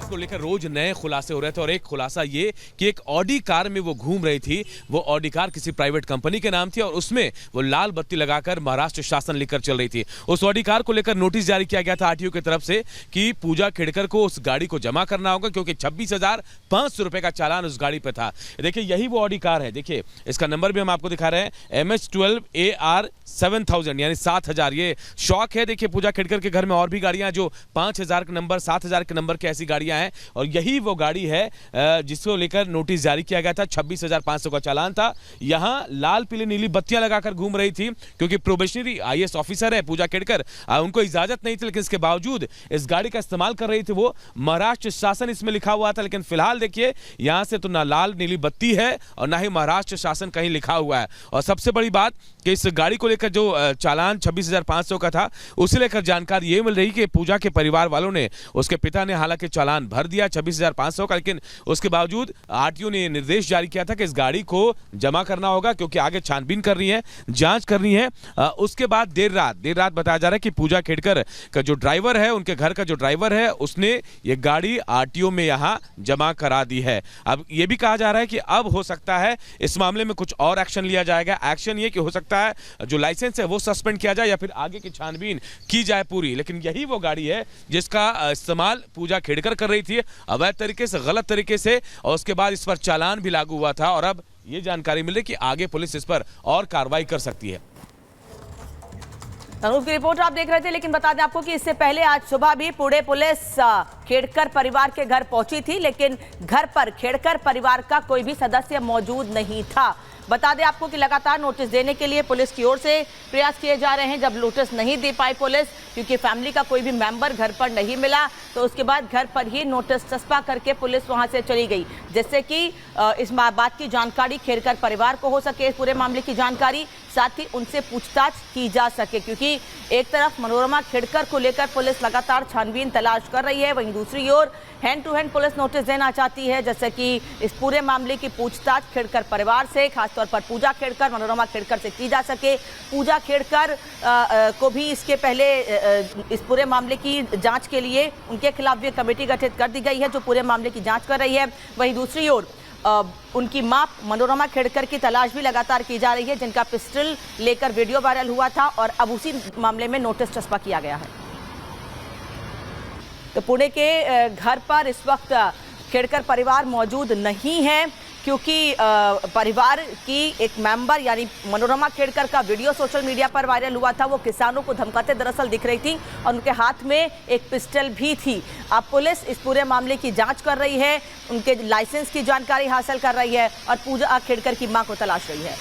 को लेकर रोज नए खुलासे हो रहे थे और एक खुलासा ये कि एक ऑडी कार में वो घूम रही थी। वो ऑडी कार किसी प्राइवेट कंपनी के नाम थी और उसमें वो लाल बत्ती लगाकर महाराष्ट्र शासन लेकर चल रही थी। उस ऑडी कार को लेकर नोटिस जारी किया गया था आरटीओ की तरफ से कि पूजा खेड़कर को उस गाड़ी को जमा करना होगा क्योंकि 26,500 रुपए का चालान उस गाड़ी पे था। देखिए यही वो ऑडी कार है। देखिए इसका नंबर भी हम आपको दिखा रहे हैं, MH12AR 7000 यानी 7000। ये शौक है। देखिए पूजा खेड़कर के घर में और भी गाड़ियां जो 5000 के नंबर 7000 के नंबर की ऐसी गाड़ियां हैं और यही वो गाड़ी है जिसको लेकर नोटिस जारी किया गया था। 26,500 का चालान था। यहां लाल पीली नीली बत्तियां लगाकर घूम रही थी क्योंकि प्रोबेशनरी IAS ऑफिसर है पूजा खेड़कर, उनको इजाजत नहीं थी लेकिन इसके बावजूद इस गाड़ी का इस्तेमाल कर रही थी। वो महाराष्ट्र शासन इसमें लिखा हुआ था लेकिन फिलहाल देखिए यहां से तो ना लाल नीली बत्ती है और ना ही महाराष्ट्र शासन कहीं लिखा हुआ है। और सबसे बड़ी बात कि इस गाड़ी को लेकर जो चालान 26,500 का था उसे लेकर जानकारी ये मिल रही कि पूजा के परिवार वालों ने, उसके पिता ने हालांकि चालान भर दिया 26,500 का, लेकिन उसके बावजूद आरटीओ ने निर्देश जारी किया था कि इस गाड़ी को जमा करना होगा क्योंकि आगे छानबीन करनी है, जांच करनी है। उसके बाद देर रात बताया जा रहा है कि पूजा खेड़कर का जो ड्राइवर है, उनके घर का जो ड्राइवर है, उसने ये गाड़ी आरटीओ में यहां जमा करा दी है। अब यह भी कहा जा रहा है कि अब हो सकता है इस मामले में कुछ और एक्शन लिया जाएगा। एक्शन ये कि हो सकता है जो लाइसेंस है वो सस्पेंड किया जाए या फिर आगे की छानबीन की जाए पूरी। लेकिन यही वो गाड़ी है जिसका इस्तेमाल पूजा खेड़कर कर रही थी अवैध तरीके से, गलत तरीके से, और उसके बाद इस पर चालान भी लागू हुआ था। और अब ये जानकारी मिल रही कि आगे पुलिस इस पर और कार्रवाई कर सकती है। की रिपोर्ट आप देख रहे थे, लेकिन बता दें आपको कि इससे पहले आज सुबह भी पुणे पुलिस खेड़कर परिवार के घर पहुंची थी, लेकिन घर पर खेड़कर परिवार का कोई भी सदस्य मौजूद नहीं था। बता दें आपको कि लगातार नोटिस देने के लिए पुलिस की ओर से प्रयास किए जा रहे हैं। जब नोटिस नहीं दे पाई पुलिस क्योंकि फैमिली का कोई भी मेंबर घर पर नहीं मिला, तो उसके बाद घर पर ही नोटिस चस्पा करके पुलिस वहां से चली गई, जिससे कि इस बात की जानकारी खेड़कर परिवार को हो सके, पूरे मामले की जानकारी, साथ ही उनसे पूछताछ की जा सके। क्योंकि एक तरफ मनोरमा खेड़कर को लेकर पुलिस लगातार छानबीन तलाश कर रही है, वहीं दूसरी ओर hand to hand police notice देना चाहती है, जैसे कि इस पूरे मामले की पूछताछ खेड़कर परिवार से, खासतौर पर पूजा खेड़कर, मनोरमा खेड़कर से की जा सके। पूजा खेड़कर को भी इसके पहले इस पूरे मामले की जांच के लिए उनके खिलाफ भी कमेटी गठित कर दी गई है जो पूरे मामले की जांच कर रही है। वहीं दूसरी ओर उनकी मां मनोरमा खेड़कर की तलाश भी लगातार की जा रही है, जिनका पिस्टल लेकर वीडियो वायरल हुआ था और अब उसी मामले में नोटिस चस्पा किया गया है। तो पुणे के घर पर इस वक्त खेड़कर परिवार मौजूद नहीं है क्योंकि परिवार की एक मेंबर यानी मनोरमा खेड़कर का वीडियो सोशल मीडिया पर वायरल हुआ था। वो किसानों को धमकाते दरअसल दिख रही थी और उनके हाथ में एक पिस्टल भी थी। अब पुलिस इस पूरे मामले की जांच कर रही है, उनके लाइसेंस की जानकारी हासिल कर रही है और पूजा खेड़कर की मां को तलाश रही है।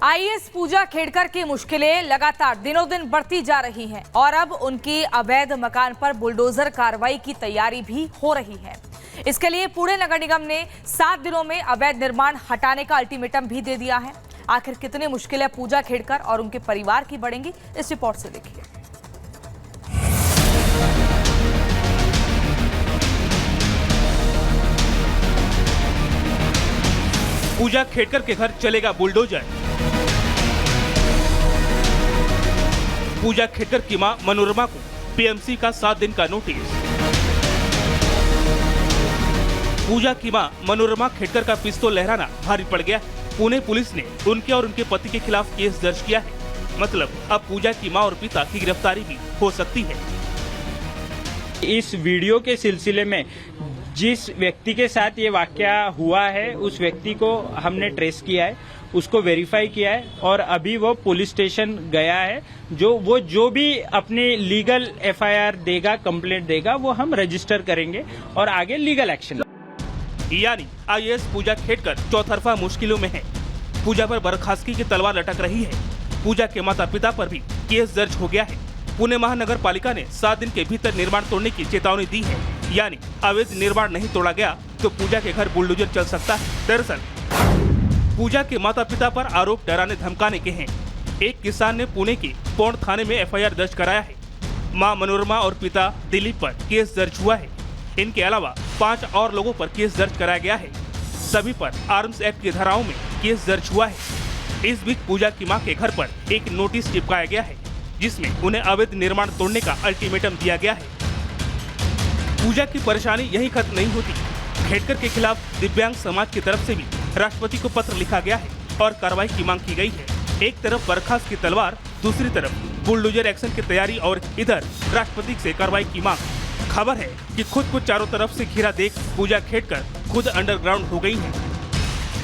IAS पूजा खेड़कर की मुश्किलें लगातार दिनों दिन बढ़ती जा रही हैं और अब उनकी अवैध मकान पर बुलडोजर कार्रवाई की तैयारी भी हो रही है। इसके लिए पुणे नगर निगम ने 7 दिनों में अवैध निर्माण हटाने का अल्टीमेटम भी दे दिया है। आखिर कितनी मुश्किलें पूजा खेड़कर और उनके परिवार की बढ़ेंगी, इस रिपोर्ट से देखिए। पूजा खेड़कर के घर चलेगा बुलडोजर। पूजा खेड़कर की मां मनोरमा को PMC का 7 दिन का नोटिस। पूजा की मां मनोरमा खेड़कर का पिस्तौल लहराना भारी पड़ गया। पुणे पुलिस ने उनके और उनके पति के खिलाफ केस दर्ज किया है। मतलब अब पूजा की मां और पिता की गिरफ्तारी भी हो सकती है। इस वीडियो के सिलसिले में जिस व्यक्ति के साथ ये वाकया हुआ है उस व्यक्ति को हमने ट्रेस किया है, उसको वेरीफाई किया है और अभी वो पुलिस स्टेशन गया है। जो भी अपनी लीगल FIR देगा, कंप्लेंट देगा, वो हम रजिस्टर करेंगे और आगे लीगल एक्शन। यानी IAS पूजा खेड़कर चौतरफा मुश्किलों में है। पूजा पर बर्खास्तगी की तलवार लटक रही है। पूजा के माता पिता पर भी केस दर्ज हो गया है। पुणे महानगर पालिका ने 7 दिन के भीतर निर्माण तोड़ने की चेतावनी दी है। यानी अवैध निर्माण नहीं तोड़ा गया तो पूजा के घर बुलडोजर चल सकता है। दरअसल पूजा के माता पिता पर आरोप डराने धमकाने के हैं। एक किसान ने पुणे के पौंड थाने में FIR दर्ज कराया है। मां मनोरमा और पिता दिलीप पर केस दर्ज हुआ है। इनके अलावा 5 और लोगों पर केस दर्ज कराया गया है। सभी पर आर्म्स एक्ट की धाराओं में केस दर्ज हुआ है। इस बीच पूजा की मां के घर पर एक नोटिस चिपकाया गया है जिसमें उन्हें अवैध निर्माण तोड़ने का अल्टीमेटम दिया गया है। पूजा की परेशानी यही खत्म नहीं होती। खेडकर के खिलाफ दिव्यांग समाज की तरफ से भी राष्ट्रपति को पत्र लिखा गया है और कार्रवाई की मांग की गई है। एक तरफ बर्खास्त की तलवार, दूसरी तरफ बुलडोजर एक्शन की तैयारी और इधर राष्ट्रपति से कार्रवाई की मांग। खबर है कि खुद को चारों तरफ से घिरा देख पूजा खेडकर खुद अंडरग्राउंड हो गई है।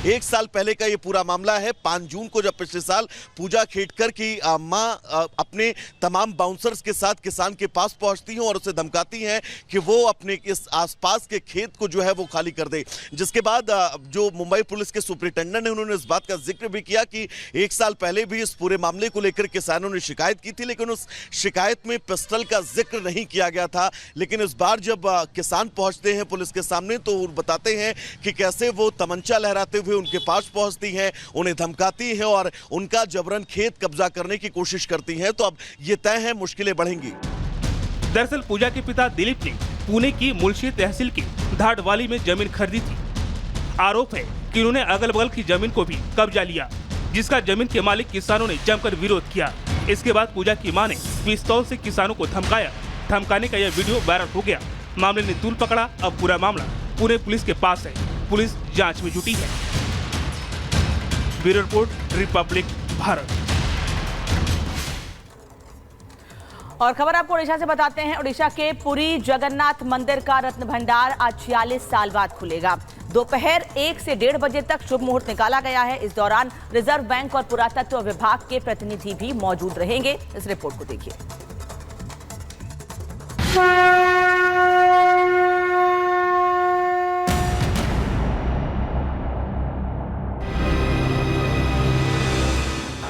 एक साल पहले का ये पूरा मामला है। 5 जून को जब पिछले साल पूजा खेडकर की मां अपने तमाम बाउंसर्स के साथ किसान के पास पहुंचती हैं और उसे धमकाती हैं कि वो अपने इस आसपास के खेत को जो है वो खाली कर दे। जिसके बाद जो मुंबई पुलिस के सुपरिटेंडेंट हैं उन्होंने इस बात का जिक्र भी किया कि 1 साल पहले भी इस पूरे मामले को लेकर किसानों ने शिकायत की थी, लेकिन उस शिकायत में पिस्टल का जिक्र नहीं किया गया था। लेकिन इस बार जब किसान पहुंचते हैं पुलिस के सामने तो बताते हैं कि कैसे वो तमंचा लहराते हुए उनके पास पहुंचती हैं, उन्हें धमकाती हैं और उनका जबरन खेत कब्जा करने की कोशिश करती हैं। तो अब ये तय है मुश्किलें बढ़ेंगी। दरअसल पूजा के पिता दिलीप ने पुणे की मुल्शी तहसील की धाड़वाली में जमीन खरीदी थी। आरोप है कि उन्होंने अगल बगल की जमीन को भी कब्जा लिया, जिसका जमीन के मालिक किसानों ने जमकर विरोध किया। इसके बाद पूजा की मां ने पिस्तौल से किसानों को धमकाया। धमकाने का यह वीडियो वायरल हो गया। मामले ने तूल पकड़ा। अब पूरा मामला पुणे पुलिस के पास है। पुलिस जांच में जुटी है। Bureau report, Republic Bharat. और खबर आपको उड़ीसा से बताते हैं। उड़ीसा के पुरी जगन्नाथ मंदिर का रत्न भंडार आज 46 साल बाद खुलेगा। दोपहर 1 से 1:30 बजे तक शुभ मुहूर्त निकाला गया है। इस दौरान रिजर्व बैंक और पुरातत्व विभाग के प्रतिनिधि भी मौजूद रहेंगे। इस रिपोर्ट को देखिए।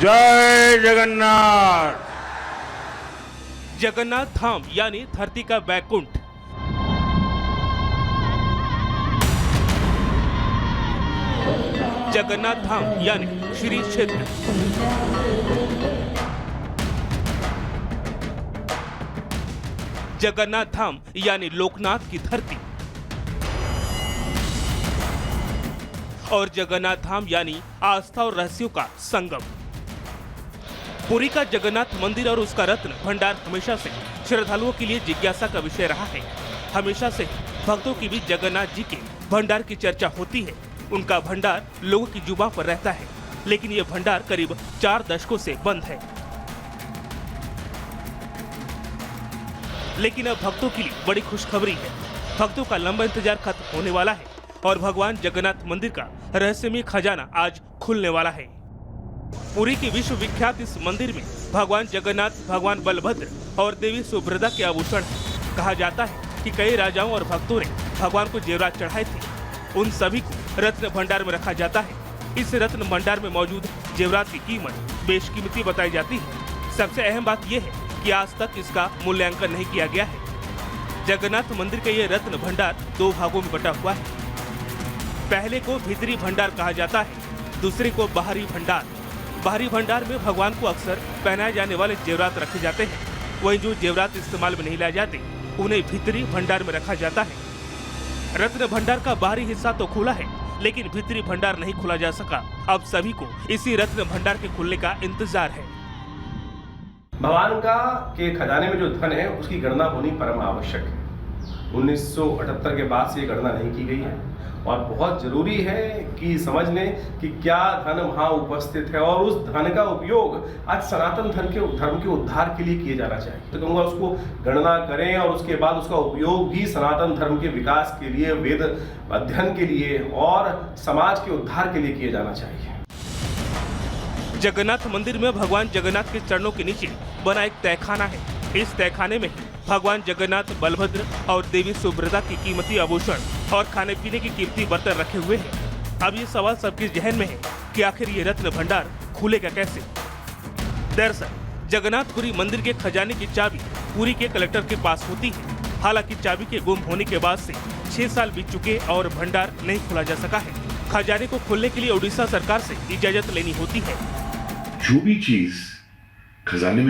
जय जगन्नाथ। जगन्नाथ धाम यानी धरती का बैकुंठ। जगन्नाथ धाम यानी श्री क्षेत्र। जगन्नाथ धाम यानी लोकनाथ की धरती। और जगन्नाथ धाम यानी आस्था और रहस्यों का संगम। पुरी का जगन्नाथ मंदिर और उसका रत्न भंडार हमेशा से श्रद्धालुओं के लिए जिज्ञासा का विषय रहा है। हमेशा से भक्तों की भी जगन्नाथ जी के भंडार की चर्चा होती है। उनका भंडार लोगों की जुबान पर रहता है, लेकिन यह भंडार करीब 4 दशकों से बंद है। लेकिन अब भक्तों के लिए बड़ी खुशखबरी है। भक्तों का लंबा इंतजार खत्म होने वाला है और भगवान जगन्नाथ मंदिर का रहस्यमय खजाना आज खुलने वाला है। पुरी के विश्व विख्यात इस मंदिर में भगवान जगन्नाथ, भगवान बलभद्र और देवी सुभद्रा के आभूषण हैं। कहा जाता है कि कई राजाओं और भक्तों ने भगवान को जेवरात चढ़ाए थे। उन सभी को रत्न भंडार में रखा जाता है। इस रत्न भंडार में मौजूद जेवरात की कीमत बेशकीमती बताई जाती है। सबसे अहम बात यह है कि आज तक इसका मूल्यांकन नहीं किया गया है। जगन्नाथ मंदिर का ये रत्न भंडार 2 भागों में बटा हुआ है। पहले को भीतरी भंडार कहा जाता है, दूसरे को बाहरी भंडार। बाहरी भंडार में भगवान को अक्सर पहनाए जाने वाले जेवरात रखे जाते हैं। वहीं जो जेवरात इस्तेमाल में नहीं लाए जाते उन्हें भीतरी भंडार में रखा जाता है। रत्न भंडार का बाहरी हिस्सा तो खुला है, लेकिन भीतरी भंडार नहीं खुला जा सका। अब सभी को इसी रत्न भंडार के खुलने का इंतजार है। भगवान का के खजाने में जो धन है उसकी गणना होनी परम आवश्यक है। 1978 के बाद से ये गणना नहीं की गई है और बहुत जरूरी है कि समझ लें कि क्या धन वहाँ उपस्थित है और उस धन का उपयोग आज सनातन धर्म के उद्धार के लिए किया जाना चाहिए। तो कहूँगा उसको गणना करें और उसके बाद उसका उपयोग भी सनातन धर्म के विकास के लिए, वेद अध्ययन के लिए और समाज के उद्धार के लिए किया जाना चाहिए। जगन्नाथ मंदिर में भगवान जगन्नाथ के चरणों के नीचे बना एक तहखाना है। इस तहखाने में भगवान जगन्नाथ, बलभद्र और देवी सुभद्रा की कीमती आभूषण और खाने पीने की कीमती बर्तन रखे हुए हैं। अब ये सवाल सबके जहन में है कि आखिर ये रत्न भंडार खुलेगा कैसे। दरअसल जगन्नाथपुरी मंदिर के खजाने की चाबी पुरी के कलेक्टर के पास होती है। हालांकि चाबी के गुम होने के बाद से 6 साल बीत चुके और भंडार नहीं खोला जा सका है। खजाने को खोलने के लिए उड़ीसा सरकार से इजाजत लेनी होती है। जो भी चीज खजाने में